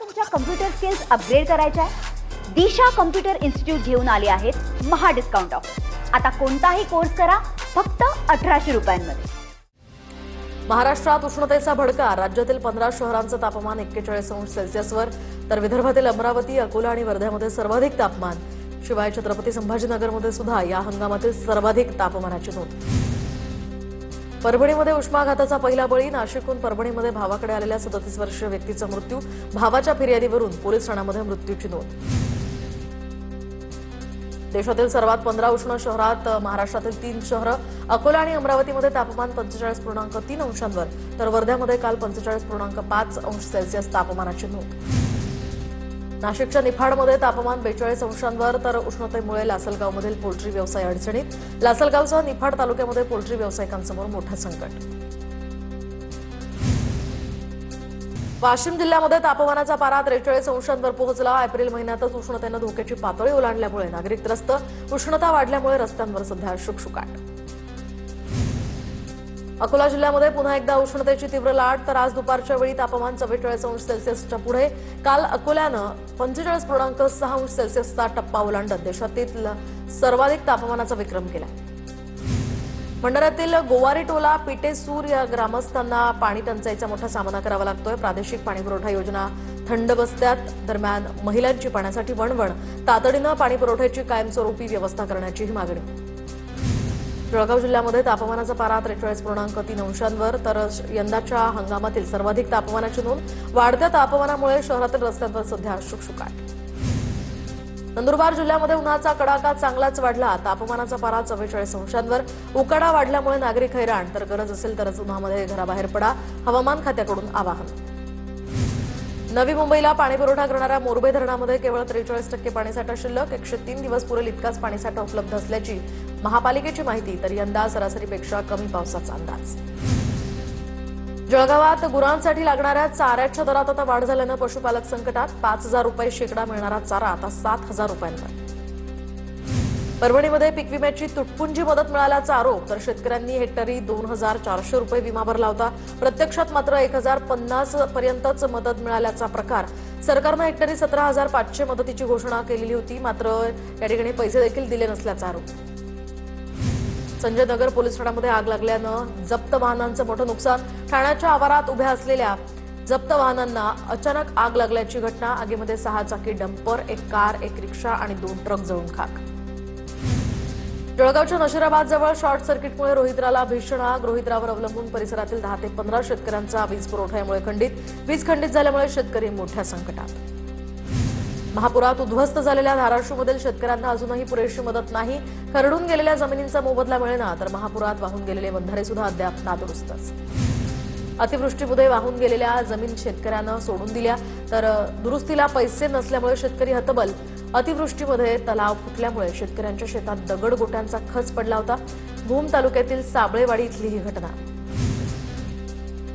तुमच्या computer skills upgrade करायच्या आहे? दिशा कम्प्युटर इन्स्टिट्यूट घेऊन आले आहेत महा डिस्काउंट ऑफर। आता कोणताही कोर्स करा फक्त 1800 रुपयांमध्ये। महाराष्ट्रात उष्णतेचा भडका। राज्यातील 15 शहरांचं तापमान 41 अंश सेल्सिअसवर, तर विदर्भातील अमरावती, अकोला आणि वर्ध्यामध्ये सर्वाधिक तापमान। शिवाय छत्रपती संभाजीनगरमध्ये सुद्धा या हंगामातील सर्वाधिक तापमानाची नोंद। परभणीमध्ये उष्माघाताचा पहिला बळी। नाशिकहून परभणीमध्ये भावाकडे आलेल्या 37 वर्षीय व्यक्तीचा मृत्यू। भावाच्या फिर्यादीवरून पोलीस ठाण्यामध्ये मृत्यूची नोंद। देशातील सर्वात 15 उष्ण शहरात महाराष्ट्रातील 3 शहरं। अकोला आणि अमरावतीमध्ये तापमान 45.3 अंशांवर, तर वर्ध्यामध्ये काल 45.5 अंश सेल्सिअस तापमानाची नोंद। नाशिकच्या निफाडमध्ये तापमान 42 अंशांवर, तर उष्णतेमुळे लासलगावमधील पोल्ट्री व्यवसाय अडचणीत। लासलगावसह निफाड तालुक्यामध्ये पोल्ट्री व्यावसायिकांसमोर मोठं संकट। वाशिम जिल्ह्यामध्ये तापमानाचा पारा 43 अंशांवर पोहोचला। एप्रिल महिन्यातच उष्णतेनं धोक्याची पातळी ओलांडल्यामुळे नागरिक त्रस्त। उष्णता वाढल्यामुळे रस्त्यांवर सध्या शुकशुकाट। अकोला जिल्ह्यामध्ये पुन्हा एकदा उष्णतेची तीव्र लाट, तर आज दुपारच्या वेळी तापमान 44 अंश सेल्सिअसच्या पुढे। काल अकोल्यानं 45.6 अंश सेल्सिअसचा टप्पा ओलांडत देशातील सर्वाधिक तापमानाचा विक्रम केला। भंडाऱ्यातील गोवारी टोला पिटेसूर या ग्रामस्थांना पाणी टंचाईचा मोठा सामना करावा लागतोय। प्रादेशिक पाणीपुरवठा योजना थंड बसत्यात। दरम्यान महिलांची पाण्यासाठी वणवण। तातडीनं पाणीपुरवठ्याची कायमस्वरूपी व्यवस्था करण्याचीही मागणी। जळगाव जिल्ह्यामध्ये तापमानाचा पारा 43.3 अंशांवर, तर यंदाच्या हंगामातील सर्वाधिक तापमानाची नोंद। वाढत्या तापमानामुळे शहरातील रस्त्यांवर सध्या शुकशुकाट। नंदुरबार जिल्ह्यामध्ये उन्हाचा कडाका चांगलाच वाढला। तापमानाचा पारा 44 अंशांवर। उकाडा वाढल्यामुळे नागरिक हैराण, तर गरज असेल तरच उन्हामध्ये घराबाहेर पडा, हवामान खात्याकडून आवाहन। नवी मुंबईला पाणीपुरवठा करणाऱ्या मोरबे धरणामध्ये केवळ 43% पाणीसाठा शिल्लक। 103 दिवस पुरेल इतकाच पाणीसाठा उपलब्ध असल्याची महापालिकेची माहिती, तर यंदा सरासरीपेक्षा कमी पावसाचा अंदाज। जळगावात गुरांसाठी लागणाऱ्या चाऱ्याच्या दरात आता वाढ झाल्यानं पशुपालक संकटात। 5000 रुपये शेकडा मिळणारा चारा आता 7000 रुपयांवर। परभणीमध्ये पीक विम्याची तुटपुंजी मदत मिळाल्याचा आरोप, तर शेतकऱ्यांनी हेक्टरी 2400 रुपये विमा भरला होता। प्रत्यक्षात मात्र 1050 पर्यंतच मदत मिळाल्याचा प्रकार। सरकारनं हेक्टरी 17500 मदतीची घोषणा केलेली होती, मात्र या ठिकाणी पैसे देखील दिले नसल्याचा आरोप। संजय नगर पोलीस ठाण्यामध्ये आग लागल्यानं जप्त वाहनांचं मोठं नुकसान। ठाण्याच्या आवारात उभ्या असलेल्या जप्त वाहनांना अचानक आग लागल्याची घटना। आगीमध्ये 6 चाकी डंपर, 1 कार, 1 रिक्षा आणि 2 ट्रक जळून खाक। जळगावच्या नशिराबाद जवळ शॉर्ट सर्किटमुळे रोहित्राला भीषण आग। रोहित्रावर अवलंबून परिसरातील 10 ते 15 शेतकऱ्यांचा वीज पुरवठ्यामुळे खंडित। वीज खंडित झाल्यामुळे शेतकरी मोठ्या संकटात। महापुरात उद्ध्वस्त झालेल्या धाराशिवमधील शेतकऱ्यांना अजूनही पुरेशी मदत नाही। खरडून गेलेल्या जमिनींचा मोबदला मिळेना, तर महापुरात वाहून गेलेले बंधारे सुद्धा अद्याप नादुरुस्तच। अतिवृष्टीमध्ये वाहून गेलेल्या जमीन शेतकऱ्यांना सोडून दिल्या, तर दुरुस्तीला पैसे नसल्यामुळे शेतकरी हतबल। अतिवृष्टीमध्ये तलाव फुटल्यामुळे शेतकऱ्यांच्या शेतात दगडगोट्यांचा खच पडला होता। भूम तालुक्यातील साबळेवाडी इथली ही घटना।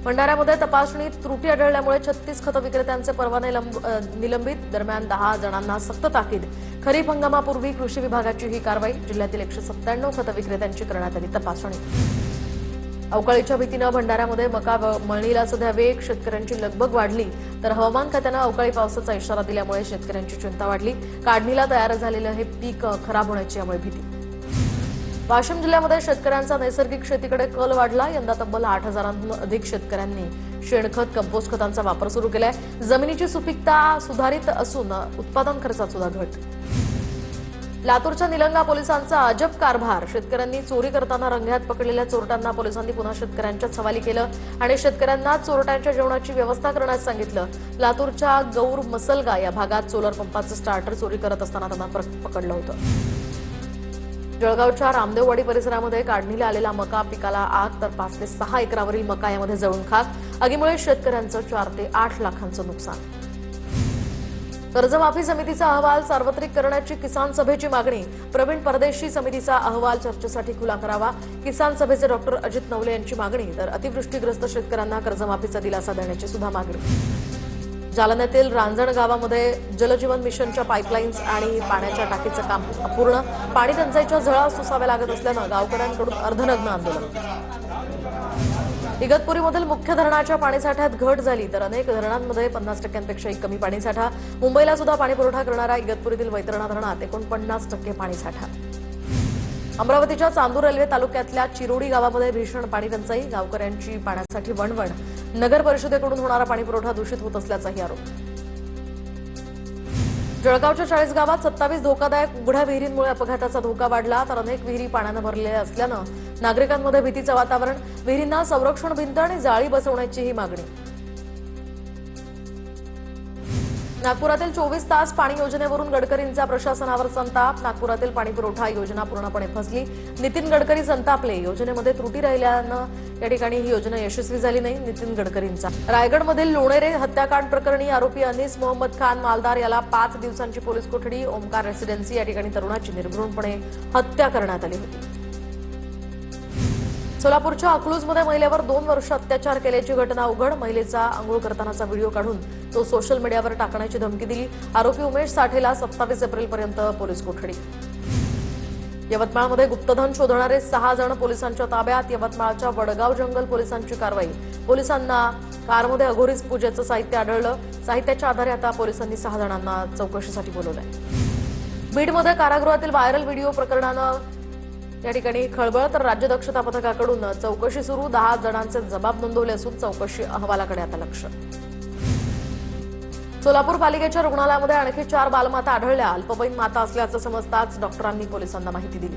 भंडाऱ्यामध्ये तपासणीत त्रुटी आढळल्यामुळे 36 खत विक्रेत्यांचे परवाने निलंबित। दरम्यान 10 जणांना सक्त ताकीद। खरीप हंगामापूर्वी कृषी विभागाची ही कारवाई। जिल्ह्यातील 197 खत विक्रेत्यांची करण्यात आली तपासणी। अवकाळीच्या भीतीनं भंडाऱ्यामध्ये मका मळणीला सध्या वेग। शेतकऱ्यांची लगबग वाढली, तर हवामान खात्यानं अवकाळी पावसाचा इशारा दिल्यामुळे शेतकऱ्यांची चिंता वाढली। काढणीला तयार झालेलं हे पीक खराब होण्याची यामुळे भीती। वाशिम जिल्ह्यामध्ये शेतकऱ्यांचा नैसर्गिक शेतीकडे कल वाढला। यंदा तब्बल 8000हून अधिक शेतकऱ्यांनी शेणखत, कंपोस्ट खतांचा वापर सुरू केलाय। जमिनीची सुपीकता सुधारित असून उत्पादन खर्चात सुद्धा घट। लातूरच्या निलंगा पोलिसांचा अजब कारभार। शेतकऱ्यांनी चोरी करताना रंगेहात पकडलेल्या चोरट्यांना पोलिसांनी पुन्हा शेतकऱ्यांच्याच हवाली केलं आणि शेतकऱ्यांना चोरट्यांच्या जेवणाची व्यवस्था करण्यास सांगितलं। लातूरच्या गौर मसलगा या भागात सोलर पंपाचं स्टार्टर चोरी करत असताना त्यांना पकडलं होतं। जळगावच्या रामदेववाडी परिसरामध्ये काढणीला आलेला मका पिकाला आग, तर 5 ते 6 एकरावरील मका यामध्ये जळून खाक। आगीमुळे शेतकऱ्यांचं 4 ते 8 लाखांचं नुकसान। कर्जमाफी समितीचा अहवाल सार्वत्रिक करण्याची किसान सभेची मागणी। प्रवीण परदेशी समितीचा अहवाल चर्चेसाठी खुला करावा, किसान सभेचे डॉक्टर अजित नवले यांची मागणी। तर अतिवृष्टीग्रस्त शेतकऱ्यांना कर्जमाफीचा दिलासा देण्याची सुद्धा मागणी। जालन्यातील रांजण गावामध्ये जलजीवन मिशनच्या पाईपलाईन्स आणि पाण्याच्या टाकीचं काम अपूर्ण। पाणी टंचाईच्या झळा सोसाव्या लागत असल्यानं गावकऱ्यांकडून अर्धनग्न आंदोलन। इगतपुरीमधील मुख्य धरणाच्या पाणीसाठ्यात घट झाली तर अनेक धरणांमध्ये 50%पेक्षाही कमी पाणीसाठा. मुंबईला सुद्धा पाणीपुरवठा करणाऱ्या इगतपुरीतील वैतरणा धरणात 49% पाणीसाठा. अमरावतीच्या चांदूर रेल्वे तालुक्यातल्या चिरोडी गावामध्ये भीषण पाणी टंचाई. गावकऱ्यांची पाण्यासाठी वणवण. नगर परिषदेकडून होणारा पाणीपुरवठा दूषित होत असल्याचाही आरोप. जळगावच्या 40 गावात 27 धोकादायक उघड्या विहिरींमुळे अपघाताचा धोका वाढला तर अनेक विहिरी पाण्यानं भरलेल्या असल्यानं नागरिकांमध्ये भीतीचं वातावरण. विहिरींना संरक्षण भिंत आणि जाळी बसवण्याचीही मागणी. नागपुरातील 24 तास पाणी योजनेवरून गडकरींचा प्रशासनावर संताप. नागपुरातील पाणीपुरवठा योजना पूर्णपणे फसली. नितीन गडकरी संतापले. योजनेमध्ये त्रुटी राहिल्यानं या ठिकाणी ही योजना यशस्वी झाली नाही. नितीन गडकरींचा. रायगडमधील लोणेरे हत्याकांड प्रकरणी आरोपी अनीस मोहम्मद खान मालदार याला 5 दिवसांची पोलीस कोठडी. ओमकार रेसिडेन्सी या ठिकाणी तरुणाची निर्घृणपणे हत्या करण्यात आली होती. सोलापूरच्या अकलूजमध्ये महिलेवर 2 वर्ष अत्याचार केल्याची घटना उघड. महिलेचा आंघोळ करतानाचा व्हिडिओ काढून तो सोशल मीडियावर टाकण्याची धमकी दिली. आरोपी उमेश साठेला 27 एप्रिलपर्यंत पोलीस कोठडी. यवतमाळमध्ये गुप्तधन शोधणारे 6 जण पोलिसांच्या ताब्यात. यवतमाळच्या वडगाव जंगल पोलिसांची कारवाई. पोलिसांना कारमध्ये अघोरी पूजेचं साहित्य आढळलं. साहित्याच्या आधारे आता पोलिसांनी 6 जणांना चौकशीसाठी बोलवलंय. बीडमध्ये कारागृहातील व्हायरल व्हिडिओ प्रकरणानं या ठिकाणी खळबळ तर राज्य दक्षता पथकाकडून चौकशी सुरू. 10 जणांचे जबाब नोंदवले असून चौकशी अहवालाकडे आता लक्ष. सोलापूर पालिकेच्या रुग्णालयामध्ये आणखी 4 बालमाता आढळल्या. अल्पवयीन माता असल्याचं समजताच डॉक्टरांनी पोलिसांना माहिती दिली.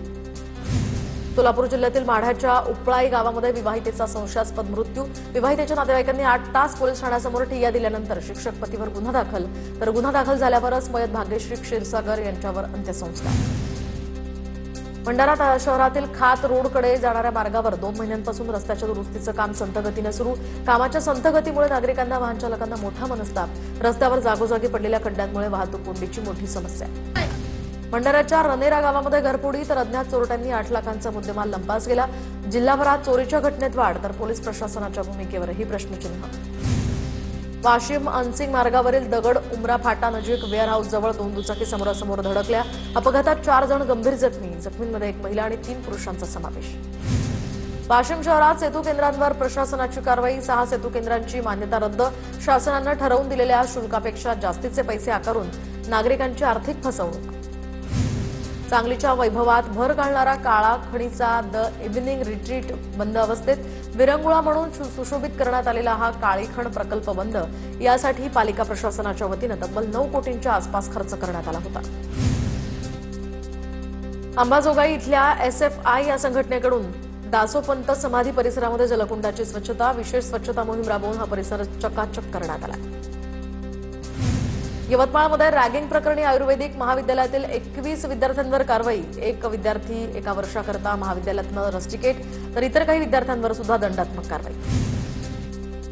सोलापूर जिल्ह्यातील माढ्याच्या उपळाई गावामध्ये विवाहितेचा संशयास्पद मृत्यू. विवाहितेच्या नातेवाईकांनी 8 तास पोलीस ठाण्यासमोर ठिय्या दिल्यानंतर शिक्षक पतीवर गुन्हा दाखल. तर गुन्हा दाखल झाल्यावरच मयत भाग्यश्री क्षीरसागर यांच्यावर अंत्यसंस्कार. भंडारा शहरातील खात रोडकडे जाणाऱ्या मार्गावर 2 महिन्यांपासून रस्त्याच्या दुरुस्तीचं काम संथ गतीने सुरू. कामाच्या संथ गतीमुळे नागरिकांना वाहन चालकांना मोठा मनस्ताप. रस्त्यावर जागोजागी पडलेल्या खड्ड्यांमुळे वाहतूक कोंडीची मोठी समस्या. भंडाऱ्याच्या रनेरा गावामध्ये घरफोडी तर अज्ञात चोरट्यांनी 8 लाखांचा मुद्देमाल लंपास केला. जिल्हाभरात चोरीच्या घटनेत वाढ तर पोलीस प्रशासनाच्या भूमिकेवरही प्रश्नचिन्ह. वाशिम अनसिंग मार्गावरील दगड उमरा फाटा नजीक वेअर हाऊस जवळ 2 दुचाकी समोरासमोर धडकल्या. अपघातात 4 जण गंभीर जखमी. जखमींमध्ये 1 महिला आणि 3 पुरुषांचा समावेश. वाशिम शहरात सेतू केंद्रांवर प्रशासनाची कारवाई. 6 सेतू केंद्रांची मान्यता रद्द. शासनानं ठरवून दिलेल्या शुल्कापेक्षा जास्तीचे पैसे आकारून नागरिकांची आर्थिक फसवणूक. सांगलीच्या वैभवात भर घालणारा काळा खणीचा द इव्हिनिंग रिट्रीट बंद अवस्थेत. विरंगुळा म्हणून सुशोभित करण्यात आलेला हा काळीखण प्रकल्प बंद. यासाठी पालिका प्रशासनाच्या वतीनं तब्बल 9 कोटींच्या आसपास खर्च करण्यात आला होता. अंबाजोगाई इथल्या SFI या संघटनेकडून दासोपंत समाधी परिसरामध्ये जलकुंडाची स्वच्छता. विशेष स्वच्छता मोहीम राबवून हा परिसर चकाचक करण्यात आला. यवतमाळमध्ये रॅगिंग प्रकरणी आयुर्वेदिक महाविद्यालयातील 21 विद्यार्थ्यांवर कारवाई. 1 विद्यार्थी 1 वर्षाकरता महाविद्यालयातनं रस्टिकेट तर इतर काही विद्यार्थ्यांवर सुद्धा दंडात्मक कारवाई.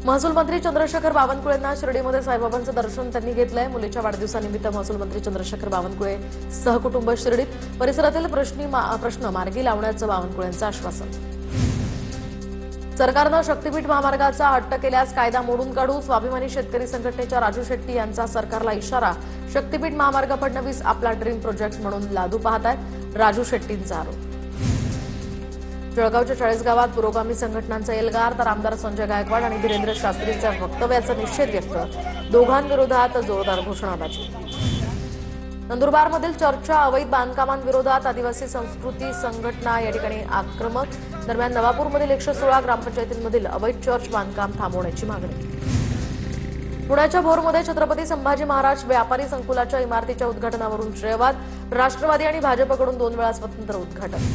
महसूल मंत्री चंद्रशेखर बावनकुळेंना शिर्डीमध्ये साईबाबांचं दर्शन त्यांनी घेतलंय. मुलीच्या वाढदिवसानिमित्त महसूल मंत्री चंद्रशेखर बावनकुळे सहकुटुंब शिर्डीत. परिसरातील प्रश्न मार्गी लावण्याचं बावनकुळेंचं आश्वासन. सरकारनं शक्तीपीठ महामार्गाचा हट्ट केल्यास कायदा मोडून काढू. स्वाभिमानी शेतकरी संघटनेच्या राजू शेट्टी यांचा सरकारला इशारा. शक्तीपीठ महामार्ग फडणवीस आपला ड्रीम प्रोजेक्ट म्हणून लादू पाहतायत. राजू शेट्टींचा आरोप. जळगावच्या 40 गावात पुरोगामी संघटनांचा एल्गार तर आमदार संजय गायकवाड आणि धीरेंद्र शास्त्रींच्या वक्तव्याचा निषेध व्यक्त. दोघांविरोधात जोरदार घोषणाबाजी. नंदुरबारमधील चर्चच्या अवैध बांधकामांविरोधात आदिवासी संस्कृती संघटना या ठिकाणी आक्रमक. दरम्यान नवापूरमधील 116 ग्रामपंचायतींमधील अवैध चर्च बांधकाम थांबवण्याची मागणी. पुण्याच्या भोरमध्ये छत्रपती संभाजी महाराज व्यापारी संकुलाच्या इमारतीच्या उद्घाटनावरून श्रेयवाद. राष्ट्रवादी आणि भाजपकडून 2 वेळा स्वतंत्र उद्घाटन.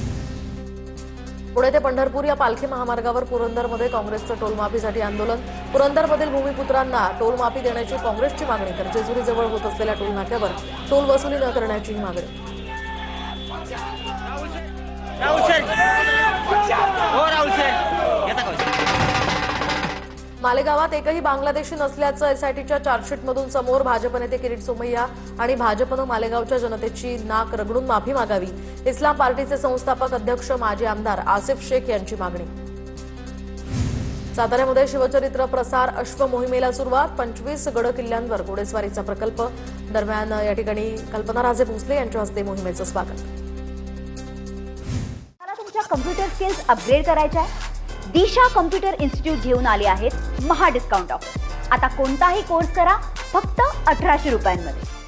पुणे ते पंढरपूर या पालखी महामार्गावर पुरंदरमध्ये काँग्रेसचं टोलमाफीसाठी आंदोलन. पुरंदरमधील भूमिपुत्रांना टोलमाफी देण्याची काँग्रेसची मागणी तर जेजुरीजवळ होत असलेल्या टोल नाक्यावर टोल वसुली न करण्याचीही मागणी. मालेगावात एकही बांगलादेशी नसल्याचं एसआयटीच्या चार्जशीटमधून समोर. भाजप नेते किरीट सोमय्या आणि भाजपनं मालेगावच्या जनतेची नाक रगडून माफी मागावी. इस्लाम पार्टीचे संस्थापक अध्यक्ष माजी आमदार आसिफ शेख यांची मागणी. साताऱ्यामध्ये शिवचरित्र प्रसार अश्व मोहिमेला सुरुवात. 25 गड किल्ल्यांवर घोडेस्वारीचा प्रकल्प. दरम्यान या ठिकाणी कल्पना राजे भोसले यांच्या हस्ते मोहिमेचं स्वागत. तुमच्या कम्प्युटर स्किल्स अपग्रेड करायच्या आहे? दिशा कम्प्युटर इन्स्टिट्यूट घेऊन आले आहेत महा डिस्काउंट ऑफर. आता कोणताही कोर्स करा फक्त 1800 रुपयांमध्ये.